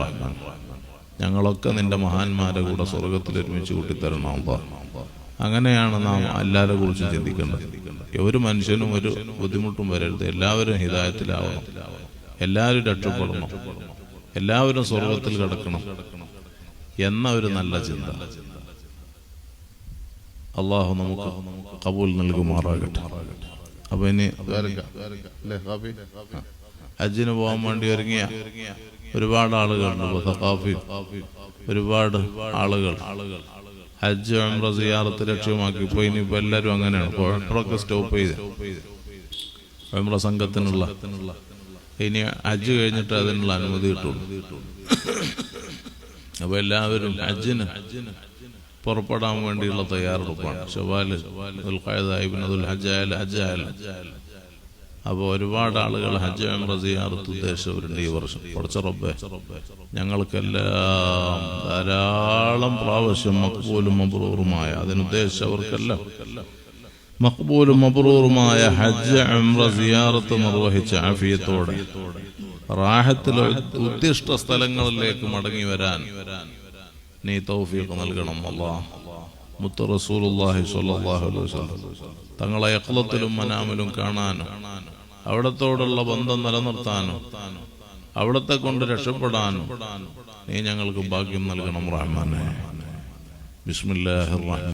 റഹ്മാൻ. ഞങ്ങളൊക്കെ നിന്റെ മഹാന്മാരെ കൂടെ സ്വർഗത്തിൽ ഒരുമിച്ച് കൂട്ടിത്തരണം അല്ലാഹ്. അങ്ങനെയാണ് നാം എല്ലാവരെ കുറിച്ചും ചിന്തിക്കേണ്ടത്. ഒരു മനുഷ്യനും ഒരു ബുദ്ധിമുട്ടും വരരുത്. എല്ലാവരും ഹിദായത്തിലാവണം, എല്ലാവരും രക്ഷപ്പെടണം, എല്ലാവരും സ്വർഗത്തിൽ കിടക്കണം എന്ന ഒരു നല്ല ചിന്ത അള്ളാഹു നമുക്ക് കബൂൽ നൽകുമാറാകട്ടെ. അപ്പൊ ഇനി ഹജ്ജിന് പോകാൻ വേണ്ടി ഒരുങ്ങിയ ഒരുപാട് ആളുകളുണ്ട്. സഖാഫി ഒരുപാട് ആളുകൾ ഹജ്ജ് ഉംറ സിയാറത്ത് ലക്ഷ്യമാക്കി. ഇപ്പോൾ ഇനിയിപ്പോൾ എല്ലാവരും അങ്ങനെയാണ്. ഇപ്പോൾ സ്റ്റോപ്പ് ചെയ്ത് ഉംറ സംഘത്തിനുള്ള ഇനി ഹജ്ജ് കഴിഞ്ഞിട്ട് അതിനുള്ള അനുമതി കിട്ടുള്ളൂ. അപ്പോൾ എല്ലാവരും ഹജ്ജിന് പുറപ്പെടാൻ വേണ്ടിയുള്ള തയ്യാറെടുപ്പാണ്. ശവ്വാല്, ദുൽഖഅദ, ഇബ്നുൽ ഹജ്ജ്. അപ്പോൾ ഒരുപാട് ആളുകൾ ഹജ്ജ് ഉംറ സിയാറത്ത് ഉദ്ദേശിച്ചവരുണ്ട് ഈ വർഷം. പടച്ച റബ്ബേ, ഞങ്ങൾക്കെല്ലാം ധാരാളം പ്രാവശ്യം മഖ്ബൂലും മബ്റൂറുമായ, അതിനുദ്ദേശിച്ചവർക്കെല്ലാം മഖ്ബൂലും മബ്റൂറുമായ ഹജ്ജ് ഉംറ സിയാറത്ത് നിർവഹിച്ച ആഫിയത്തോടെ റാഹത്തിൽ ഉദ്ദിഷ്ട സ്ഥലങ്ങളിലേക്ക് മടങ്ങി വരാൻ നീ തൗഫീഖ് നൽകണം അല്ലാഹ്. മുത്ത് റസൂലുള്ളാഹി സ്വല്ലല്ലാഹു അലൈഹി വസല്ലം തങ്ങളെ യഖ്ലത്തിലും മനാമിലും കാണാനും അവിടത്തോടുള്ള ബന്ധം നിലനിർത്താനും അവിടത്തെ കൊണ്ട് രക്ഷപ്പെടാനും നീ ഞങ്ങൾക്ക് ഭാഗ്യം നൽകണം റഹ്മാനേ. ബിസ്മില്ലാഹിർ റഹ്മാനിർ റഹീം.